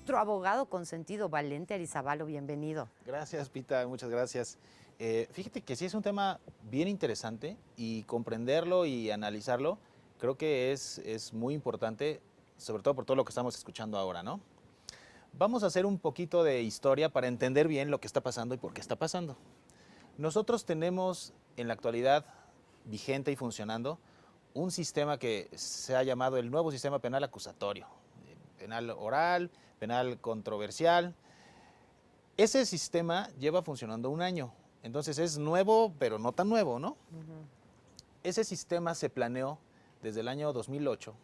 nuestro abogado consentido, Valente Arizabalo, bienvenido. Gracias, Pita, muchas gracias. Fíjate que sí es un tema bien interesante y comprenderlo y analizarlo creo que es muy importante, sobre todo por todo lo que estamos escuchando ahora, ¿no? Vamos a hacer un poquito de historia para entender bien lo que está pasando y por qué está pasando. Nosotros tenemos en la actualidad vigente y funcionando un sistema que se ha llamado el nuevo sistema penal acusatorio, penal oral, penal controversial. Ese sistema lleva funcionando un año, entonces es nuevo, pero no tan nuevo, ¿no? Ese sistema se planeó desde el año 2008,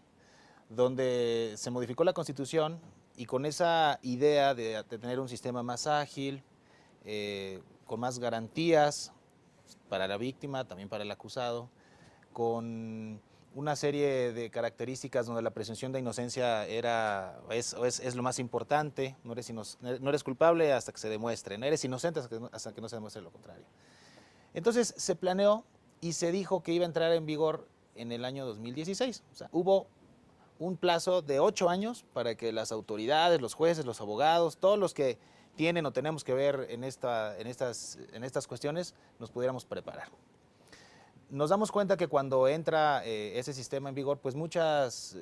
donde se modificó la Constitución y con esa idea de tener un sistema más ágil, con más garantías para la víctima, también para el acusado, con una serie de características donde la presunción de inocencia es lo más importante, no eres culpable hasta que se demuestre, no eres inocente hasta que no se demuestre lo contrario. Entonces se planeó y se dijo que iba a entrar en vigor en el año 2016, o sea, hubo un plazo de 8 años para que las autoridades, los jueces, los abogados, todos los que tienen o tenemos que ver en estas cuestiones, nos pudiéramos preparar. Nos damos cuenta que cuando entra ese sistema en vigor, pues muchas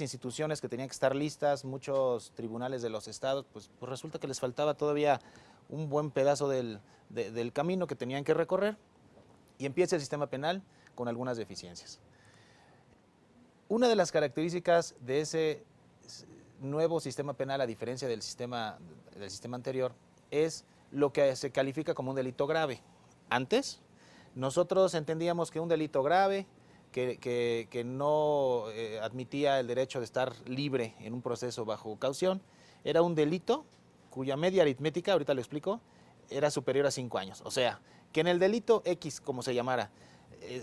instituciones que tenían que estar listas, muchos tribunales de los estados, pues resulta que les faltaba todavía un buen pedazo del camino que tenían que recorrer y empieza el sistema penal con algunas deficiencias. Una de las características de ese nuevo sistema penal, a diferencia del sistema anterior, es lo que se califica como un delito grave. Antes, nosotros entendíamos que un delito grave, que no admitía el derecho de estar libre en un proceso bajo caución, era un delito cuya media aritmética, ahorita lo explico, era superior a 5 años. O sea, que en el delito X, como se llamara,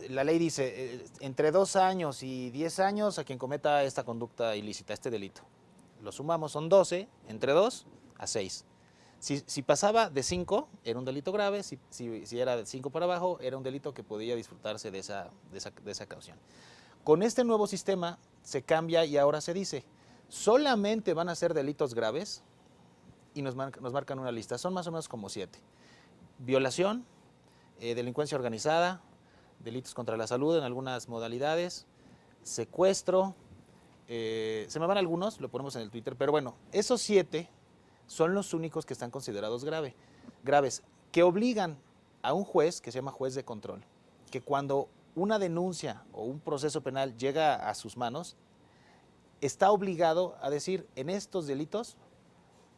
la ley dice entre 2 años y 10 años a quien cometa esta conducta ilícita, este delito. Lo sumamos, son 12, entre 2 a 6. Si pasaba de 5, era un delito grave, si era de 5 para abajo, era un delito que podía disfrutarse de esa caución. Con este nuevo sistema se cambia y ahora se dice, solamente van a ser delitos graves y nos marcan una lista, son más o menos como 7. Violación, delincuencia organizada, delitos contra la salud en algunas modalidades, secuestro, se me van algunos, lo ponemos en el Twitter, pero bueno, esos 7 son los únicos que están considerados graves, que obligan a un juez, que se llama juez de control, que cuando una denuncia o un proceso penal llega a sus manos, está obligado a decir, en estos delitos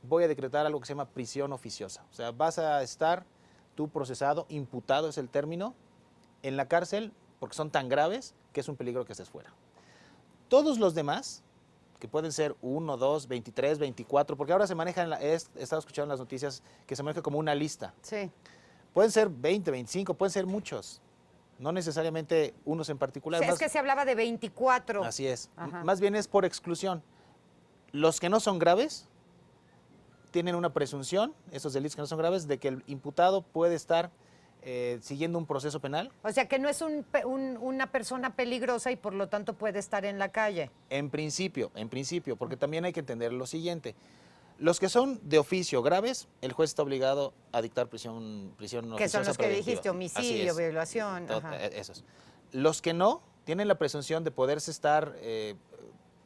voy a decretar algo que se llama prisión oficiosa. O sea, vas a estar tú procesado, imputado es el término, en la cárcel, porque son tan graves que es un peligro que estés fuera. Todos los demás, que pueden ser 1, 2, 23, 24, porque ahora se manejan, he estado escuchando en las noticias que se maneja como una lista. Sí. Pueden ser 20, 25, pueden ser muchos, no necesariamente unos en particular. Sí, es que se hablaba de 24. Así es, Ajá. más bien es por exclusión. Los que no son graves tienen una presunción, esos delitos que no son graves, de que el imputado puede estar siguiendo un proceso penal. O sea, que no es una persona peligrosa y por lo tanto puede estar en la calle. En principio, porque también hay que entender lo siguiente. Los que son de oficio graves, el juez está obligado a dictar prisión oficiosa Que son los que preventiva. dijiste, homicidio, violación. Ajá. Esos. Los que no, tienen la presunción de poderse estar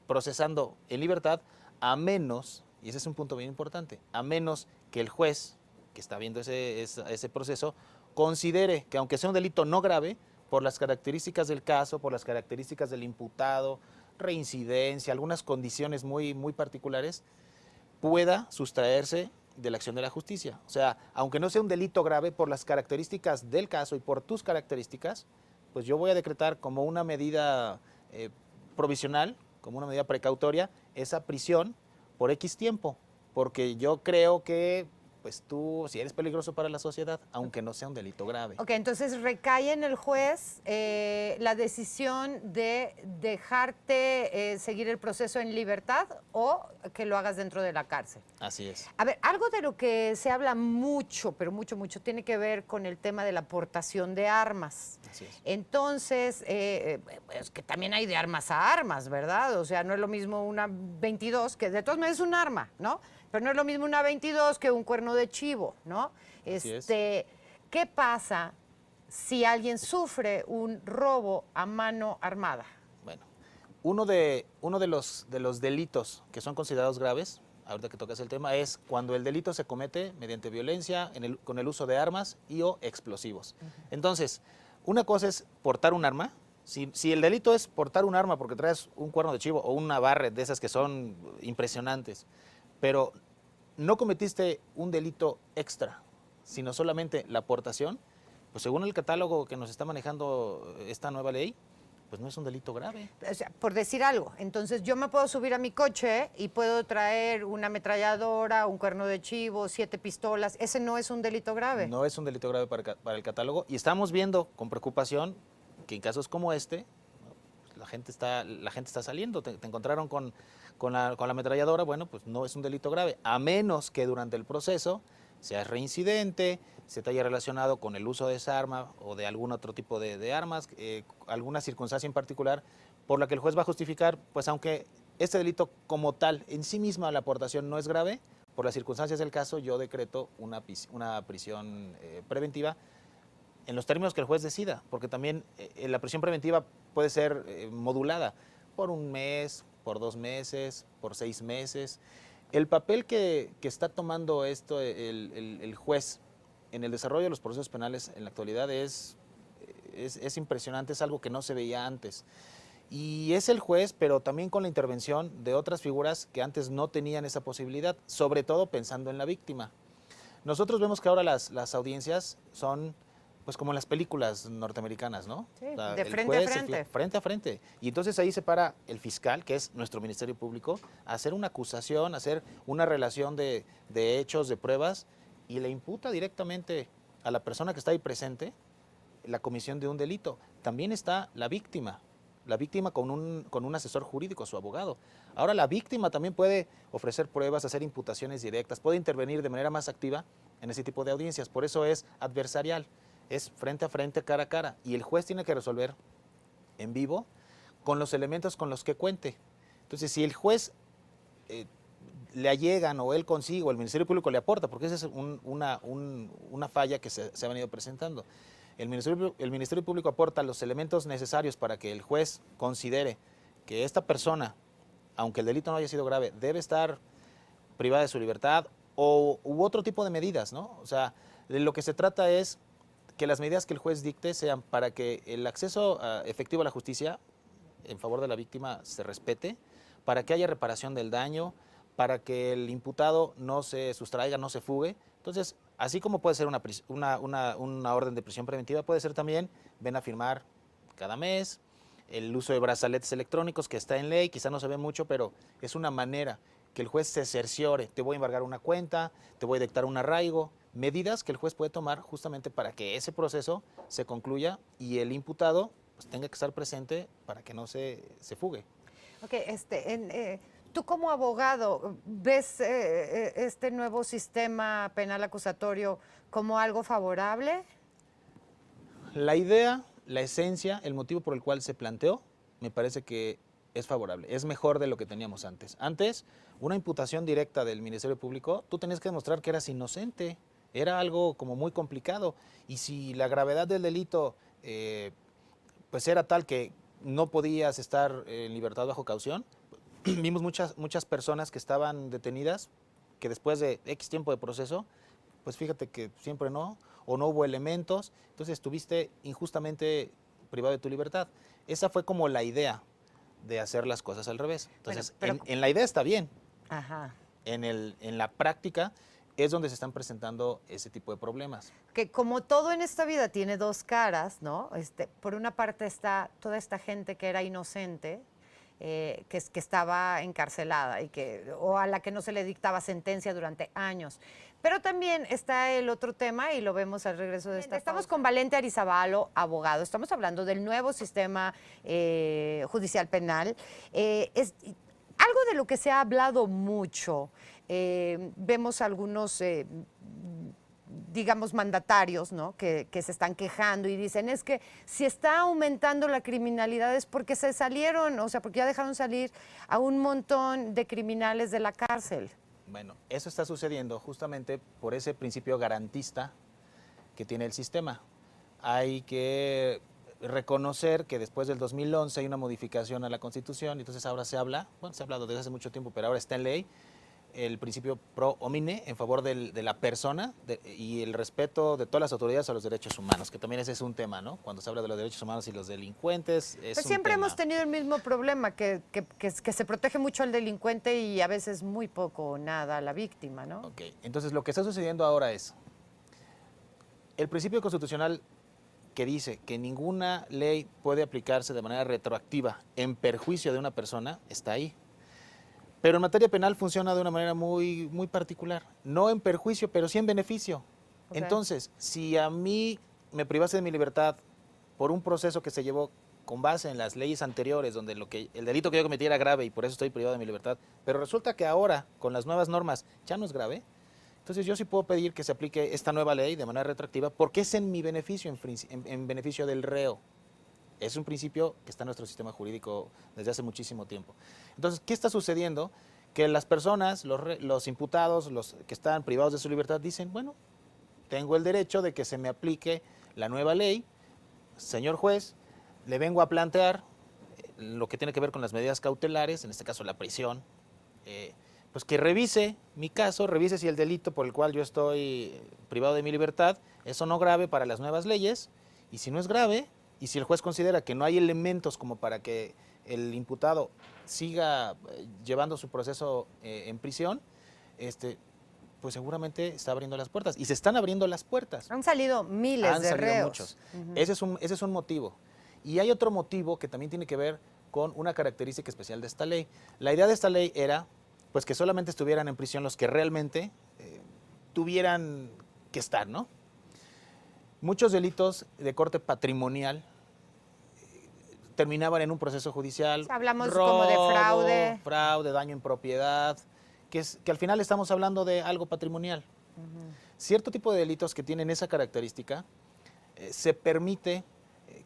procesando en libertad, a menos, y ese es un punto bien importante, a menos que el juez que está viendo ese proceso considere que aunque sea un delito no grave, por las características del caso, por las características del imputado, reincidencia, algunas condiciones muy, muy particulares, pueda sustraerse de la acción de la justicia. O sea, aunque no sea un delito grave, por las características del caso y por tus características, pues yo voy a decretar como una medida provisional, como una medida precautoria, esa prisión por X tiempo, porque yo creo que pues tú si eres peligroso para la sociedad, aunque no sea un delito grave. Ok, entonces recae en el juez la decisión de dejarte seguir el proceso en libertad o que lo hagas dentro de la cárcel. Así es. A ver, algo de lo que se habla mucho, pero mucho, mucho, tiene que ver con el tema de la aportación de armas. Así es. Entonces, es que también hay de armas a armas, ¿verdad? O sea, no es lo mismo una 22, que de todas maneras es un arma, ¿no? Pero no es lo mismo una 22 que un cuerno de chivo, ¿no? Así es. ¿Qué pasa si alguien sufre un robo a mano armada? Bueno, uno de los delitos que son considerados graves, ahorita que tocas el tema, es cuando el delito se comete mediante violencia, con el uso de armas y o explosivos. Entonces, una cosa es portar un arma. Si el delito es portar un arma porque traes un cuerno de chivo o una barret de esas que son impresionantes, pero no cometiste un delito extra, sino solamente la aportación, pues según el catálogo que nos está manejando esta nueva ley, pues no es un delito grave. O sea, por decir algo, entonces yo me puedo subir a mi coche y puedo traer una ametralladora, un cuerno de chivo, 7 pistolas. ¿Ese no es un delito grave? No es un delito grave para el catálogo y estamos viendo con preocupación que en casos como este, ¿no? Pues la gente está saliendo, te encontraron con la ametralladora, bueno, pues no es un delito grave, a menos que durante el proceso seas reincidente, se te haya relacionado con el uso de esa arma o de algún otro tipo de armas, alguna circunstancia en particular por la que el juez va a justificar, pues aunque este delito como tal, en sí misma la aportación no es grave, por las circunstancias del caso yo decreto una prisión preventiva en los términos que el juez decida, porque también la prisión preventiva puede ser modulada por un mes, por 2 meses, por 6 meses. El papel que está tomando esto el juez en el desarrollo de los procesos penales en la actualidad es impresionante, es algo que no se veía antes. Y es el juez, pero también con la intervención de otras figuras que antes no tenían esa posibilidad, sobre todo pensando en la víctima. Nosotros vemos que ahora las audiencias son pues como en las películas norteamericanas, ¿no? Sí, O sea, de el frente juez a frente. frente a frente. Y entonces ahí se para el fiscal, que es nuestro Ministerio Público, a hacer una acusación, a hacer una relación de hechos, de pruebas, y le imputa directamente a la persona que está ahí presente la comisión de un delito. También está la víctima con un asesor jurídico, su abogado. Ahora la víctima también puede ofrecer pruebas, hacer imputaciones directas, puede intervenir de manera más activa en ese tipo de audiencias. Por eso es adversarial, es frente a frente, cara a cara. Y el juez tiene que resolver en vivo con los elementos con los que cuente. Entonces, si el juez le allegan o él consigue o el Ministerio Público le aporta, porque esa es una falla que se ha venido presentando. El Ministerio Público aporta los elementos necesarios para que el juez considere que esta persona, aunque el delito no haya sido grave, debe estar privada de su libertad u otro tipo de medidas, ¿no? O sea, de lo que se trata es que las medidas que el juez dicte sean para que el acceso efectivo a la justicia en favor de la víctima se respete, para que haya reparación del daño, para que el imputado no se sustraiga, no se fugue. Entonces, así como puede ser una orden de prisión preventiva, puede ser también, ven a firmar cada mes, el uso de brazaletes electrónicos que está en ley, quizá no se ve mucho, pero es una manera que el juez se cerciore, te voy a embargar una cuenta, te voy a dictar un arraigo, medidas que el juez puede tomar justamente para que ese proceso se concluya y el imputado pues, tenga que estar presente para que no se fugue. Ok, tú como abogado, ¿ves este nuevo sistema penal acusatorio como algo favorable? La idea, la esencia, el motivo por el cual se planteó, me parece que es favorable, es mejor de lo que teníamos antes. Antes, una imputación directa del Ministerio Público, tú tenías que demostrar que eras inocente, era algo como muy complicado, y si la gravedad del delito pues era tal que no podías estar en libertad bajo caución, vimos muchas personas que estaban detenidas, que después de X tiempo de proceso, pues fíjate que siempre no, o no hubo elementos, entonces estuviste injustamente privado de tu libertad. Esa fue como la idea de hacer las cosas al revés. Entonces, Bueno, pero en la idea está bien, ajá. en la práctica es donde se están presentando ese tipo de problemas. Que como todo en esta vida tiene dos caras, ¿no? Por una parte está toda esta gente que era inocente, que estaba encarcelada o a la que no se le dictaba sentencia durante años. Pero también está el otro tema, y lo vemos al regreso de esta. Estamos con Valente Arizabalo, abogado. Estamos hablando del nuevo sistema judicial penal. Es algo de lo que se ha hablado mucho. Vemos algunos digamos, mandatarios, ¿no? Que se están quejando y dicen, es que si está aumentando la criminalidad es porque se salieron, o sea, porque ya dejaron salir a un montón de criminales de la cárcel. Bueno, eso está sucediendo justamente por ese principio garantista que tiene el sistema. Hay que reconocer que después del 2011 hay una modificación a la Constitución, y entonces ahora se ha hablado desde hace mucho tiempo, pero ahora está en ley el principio pro homine, en favor de la persona y el respeto de todas las autoridades a los derechos humanos, que también ese es un tema, ¿no? Cuando se habla de los derechos humanos y los delincuentes, es Pues un siempre tema. hemos tenido el mismo problema, que se protege mucho al delincuente y a veces muy poco o nada a la víctima, ¿no? Ok, entonces lo que está sucediendo ahora es, el principio constitucional que dice que ninguna ley puede aplicarse de manera retroactiva en perjuicio de una persona, está ahí. Pero en materia penal funciona de una manera muy, muy particular. No en perjuicio, pero sí en beneficio. Okay. Entonces, si a mí me privase de mi libertad por un proceso que se llevó con base en las leyes anteriores, donde el delito que yo cometí era grave y por eso estoy privado de mi libertad, pero resulta que ahora, con las nuevas normas, ya no es grave, entonces yo sí puedo pedir que se aplique esta nueva ley de manera retroactiva porque es en mi beneficio, en beneficio del reo. Es un principio que está en nuestro sistema jurídico desde hace muchísimo tiempo. Entonces, ¿qué está sucediendo? Que las personas, los imputados, los que están privados de su libertad, dicen, bueno, tengo el derecho de que se me aplique la nueva ley. Señor juez, le vengo a plantear lo que tiene que ver con las medidas cautelares, en este caso la prisión, pues que revise mi caso, revise si el delito por el cual yo estoy privado de mi libertad es o no grave para las nuevas leyes, y si no es grave, y si el juez considera que no hay elementos como para que el imputado siga llevando su proceso en prisión, pues seguramente está abriendo las puertas. Y se están abriendo las puertas. Han salido miles de reos. Muchos. Ese es un motivo. Y hay otro motivo que también tiene que ver con una característica especial de esta ley. La idea de esta ley era pues que solamente estuvieran en prisión los que realmente tuvieran que estar, ¿no? Muchos delitos de corte patrimonial terminaban en un proceso judicial. Hablamos robo, como de fraude, daño en propiedad, que al final estamos hablando de algo patrimonial. Cierto tipo de delitos que tienen esa característica, se permite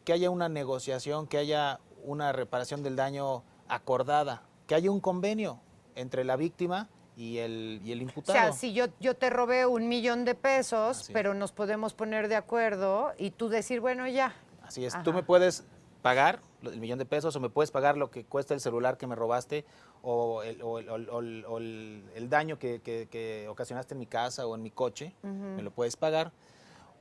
que haya una negociación, que haya una reparación del daño acordada, que haya un convenio entre la víctima y el imputado. O sea, si yo te robé $1,000,000 de pesos, Así pero nos podemos poner de acuerdo y tú decir, bueno, ya. Así es, Ajá. tú me puedes pagar el $1,000,000 de pesos, o me puedes pagar lo que cuesta el celular que me robaste, o el daño que ocasionaste en mi casa o en mi coche, me lo puedes pagar.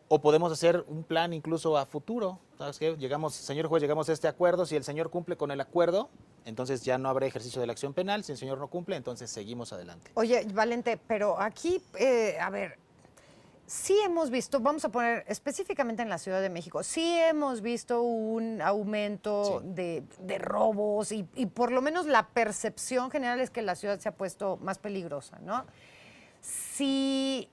O podemos hacer un plan incluso a futuro. ¿Sabes qué? Señor juez, llegamos a este acuerdo. Si el señor cumple con el acuerdo, entonces ya no habrá ejercicio de la acción penal. Si el señor no cumple, entonces seguimos adelante. Oye, Valente, pero aquí, a ver, sí hemos visto, vamos a poner específicamente en la Ciudad de México, sí hemos visto un aumento de robos y por lo menos la percepción general es que la ciudad se ha puesto más peligrosa, ¿no? Si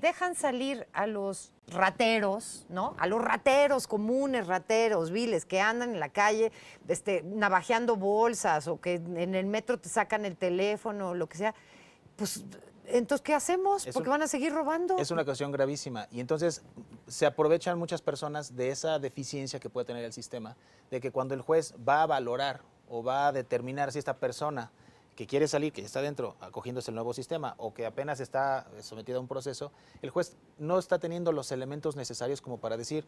dejan salir a los rateros, ¿no? A los rateros comunes, rateros, viles, que andan en la calle navajeando bolsas o que en el metro te sacan el teléfono, lo que sea, pues entonces, ¿qué hacemos? Porque van a seguir robando. Es una cuestión gravísima, y entonces se aprovechan muchas personas de esa deficiencia que puede tener el sistema, de que cuando el juez va a valorar o va a determinar si esta persona que quiere salir, que está dentro, acogiéndose el nuevo sistema, o que apenas está sometida a un proceso, el juez no está teniendo los elementos necesarios como para decir,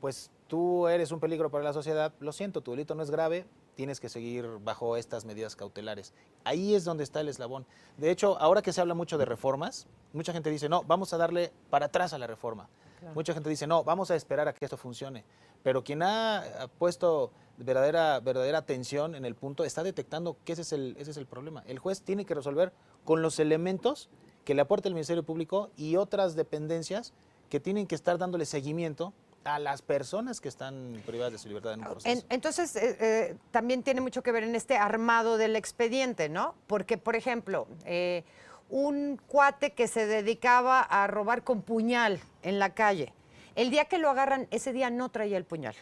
pues tú eres un peligro para la sociedad, lo siento, tu delito no es grave, tienes que seguir bajo estas medidas cautelares. Ahí es donde está el eslabón. De hecho, ahora que se habla mucho de reformas, mucha gente dice, no, vamos a darle para atrás a la reforma. Claro. Mucha gente dice, no, vamos a esperar a que esto funcione. Pero quien ha puesto verdadera atención en el punto está detectando que ese es el problema. El juez tiene que resolver con los elementos que le aporta el Ministerio Público y otras dependencias que tienen que estar dándole seguimiento a las personas que están privadas de su libertad en un proceso. Entonces, también tiene mucho que ver en este armado del expediente, ¿no? Porque, por ejemplo, un cuate que se dedicaba a robar con puñal en la calle. El día que lo agarran, ese día no traía el puñal.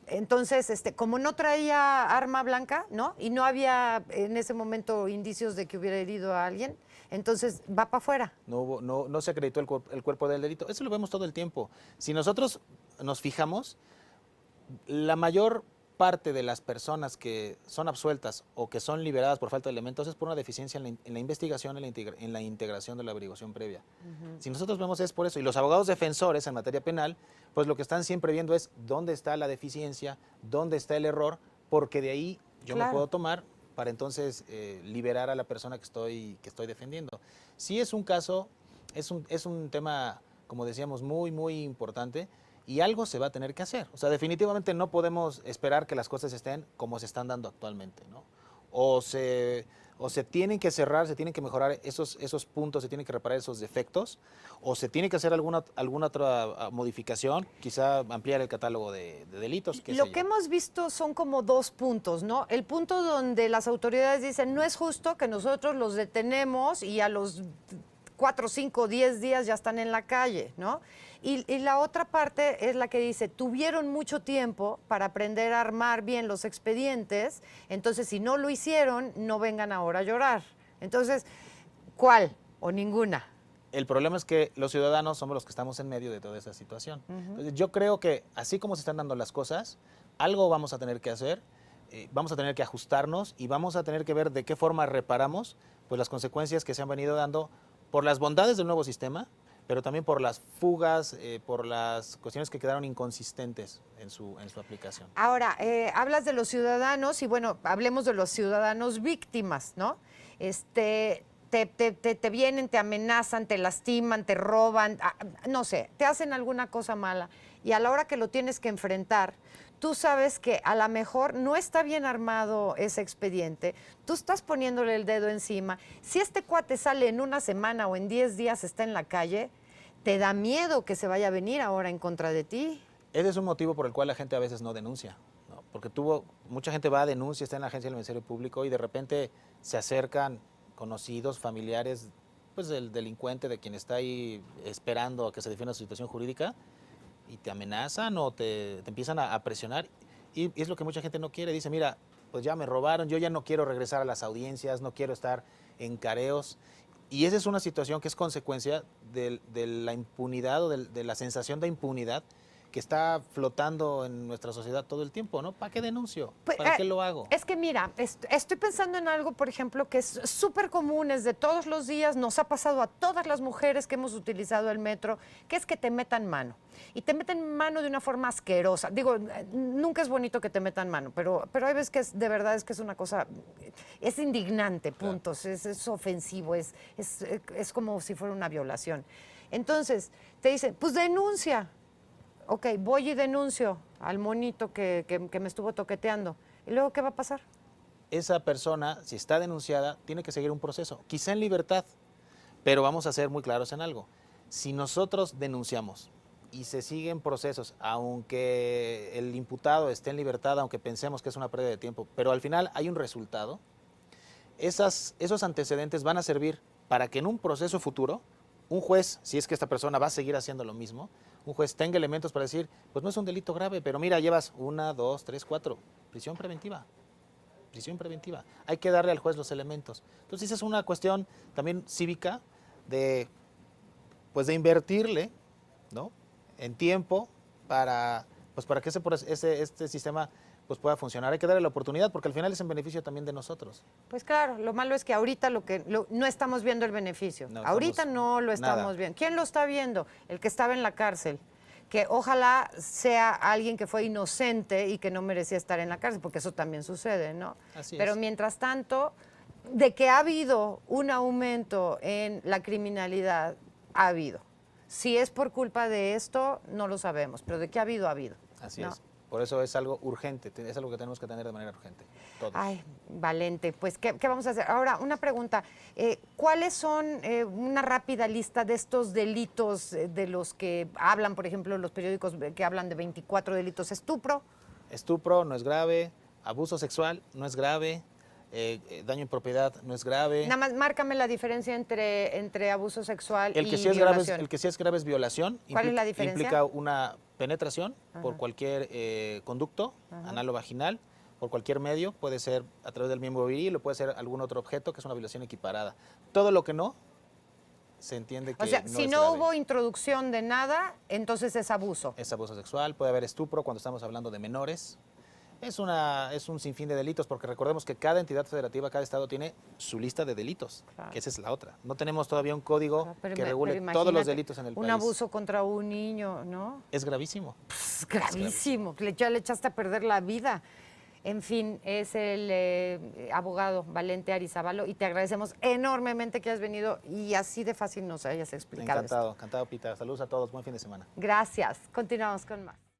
Entonces, como no traía arma blanca, ¿no? Y no había en ese momento indicios de que hubiera herido a alguien, entonces va para afuera. No se acreditó el cuerpo del delito. Eso lo vemos todo el tiempo. Si nosotros nos fijamos, la mayor parte de las personas que son absueltas o que son liberadas por falta de elementos es por una deficiencia en la investigación, en la integración de la averiguación previa. Si nosotros vemos es por eso, y los abogados defensores en materia penal, pues lo que están siempre viendo es dónde está la deficiencia, dónde está el error, porque de ahí yo me puedo tomar para entonces liberar a la persona que estoy defendiendo. Sí es un caso, es un tema, como decíamos, muy, muy importante, y algo se va a tener que hacer. O sea, definitivamente no podemos esperar que las cosas estén como se están dando actualmente, ¿no? O se tienen que cerrar, se tienen que mejorar esos puntos, se tienen que reparar esos defectos, o se tiene que hacer alguna otra modificación, quizá ampliar el catálogo de delitos. Lo que hemos visto son como dos puntos, ¿no? El punto donde las autoridades dicen, no es justo que nosotros los detenemos y a los 4, 5, 10 días ya están en la calle, ¿no? Y la otra parte es la que dice, tuvieron mucho tiempo para aprender a armar bien los expedientes, entonces si no lo hicieron, no vengan ahora a llorar. Entonces, ¿cuál o ninguna? El problema es que los ciudadanos somos los que estamos en medio de toda esa situación. Entonces, yo creo que así como se están dando las cosas, algo vamos a tener que hacer, vamos a tener que ajustarnos y vamos a tener que ver de qué forma reparamos pues, las consecuencias que se han venido dando por las bondades del nuevo sistema, pero también por las fugas, por las cuestiones que quedaron inconsistentes en su aplicación. Ahora, hablas de los ciudadanos y bueno, hablemos de los ciudadanos víctimas, ¿no? Te vienen, te amenazan, te lastiman, te roban, no sé, te hacen alguna cosa mala y a la hora que lo tienes que enfrentar, tú sabes que a lo mejor no está bien armado ese expediente, tú estás poniéndole el dedo encima. Si este cuate sale en una semana o en 10 días está en la calle, ¿te da miedo que se vaya a venir ahora en contra de ti? Ese es un motivo por el cual la gente a veces no denuncia, ¿no? Porque mucha gente va a denuncia, está en la agencia del Ministerio Público y de repente se acercan conocidos, familiares, pues del delincuente, de quien está ahí esperando a que se defienda su situación jurídica, y te amenazan o te empiezan a presionar, y es lo que mucha gente no quiere. Dice, mira, pues ya me robaron, yo ya no quiero regresar a las audiencias, no quiero estar en careos, y esa es una situación que es consecuencia de la impunidad o de la sensación de impunidad que está flotando en nuestra sociedad todo el tiempo, ¿no? ¿Para qué denuncio? Pues, ¿Para qué lo hago? Es que mira, estoy pensando en algo, por ejemplo, que es súper común, es de todos los días, nos ha pasado a todas las mujeres que hemos utilizado el metro, que es que te metan mano. Y te meten mano de una forma asquerosa. Digo, nunca es bonito que te metan mano, pero hay veces que de verdad es que es una cosa, es indignante, puntos, claro. Es ofensivo, es como si fuera una violación. Entonces, te dicen, pues denuncia. Ok, voy y denuncio al monito que me estuvo toqueteando. ¿Y luego qué va a pasar? Esa persona, si está denunciada, tiene que seguir un proceso, quizá en libertad, pero vamos a ser muy claros en algo. Si nosotros denunciamos y se siguen procesos, aunque el imputado esté en libertad, aunque pensemos que es una pérdida de tiempo, pero al final hay un resultado, esos antecedentes van a servir para que en un proceso futuro, un juez, si es que esta persona va a seguir haciendo lo mismo, un juez tenga elementos para decir, pues no es un delito grave, pero mira, llevas 1, 2, 3, 4, prisión preventiva. Prisión preventiva. Hay que darle al juez los elementos. Entonces, esa es una cuestión también cívica de invertirle, ¿no?, en tiempo para que este sistema pues pueda funcionar. Hay que darle la oportunidad porque al final es en beneficio también de nosotros. Pues claro, lo malo es que ahorita no estamos viendo el beneficio. No, ahorita no lo estamos viendo. ¿Quién lo está viendo? El que estaba en la cárcel. Que ojalá sea alguien que fue inocente y que no merecía estar en la cárcel, porque eso también sucede, ¿no? Así Pero es. Mientras tanto, de que ha habido un aumento en la criminalidad, ha habido. Si es por culpa de esto, no lo sabemos, pero de que ha habido, ha habido. Así es. Por eso es algo urgente, es algo que tenemos que tener de manera urgente, todos. Ay, Valente, pues, ¿qué vamos a hacer? Ahora, una pregunta. ¿Cuáles son una rápida lista de estos delitos de los que hablan, por ejemplo, los periódicos que hablan de 24 delitos? ¿Estupro? Estupro no es grave, abuso sexual no es grave, daño en propiedad no es grave. Nada más, márcame la diferencia entre abuso sexual El que y sí es grave, violación. el que sí es grave es violación. ¿Cuál es la diferencia? Implica una penetración por cualquier conducto analo-vaginal, por cualquier medio, puede ser a través del miembro viril o puede ser algún otro objeto, que es una violación equiparada. Todo lo que no, se entiende que O sea, no si es no grave. hubo introducción de nada, entonces es abuso. Es abuso sexual, puede haber estupro cuando estamos hablando de menores. Es un sinfín de delitos, porque recordemos que cada entidad federativa, cada estado tiene su lista de delitos, Claro. que esa es la otra. No tenemos todavía un código Pero que ima- regule pero todos los imagínate, delitos en el un país. abuso contra un niño, ¿no? Es gravísimo. Es gravísimo. Ya le echaste a perder la vida. En fin, es el abogado Valente Arizabalo y te agradecemos enormemente que hayas venido y así de fácil nos hayas explicado esto. Encantado, encantado, Pita. Saludos a todos, buen fin de semana. Gracias. Continuamos con más.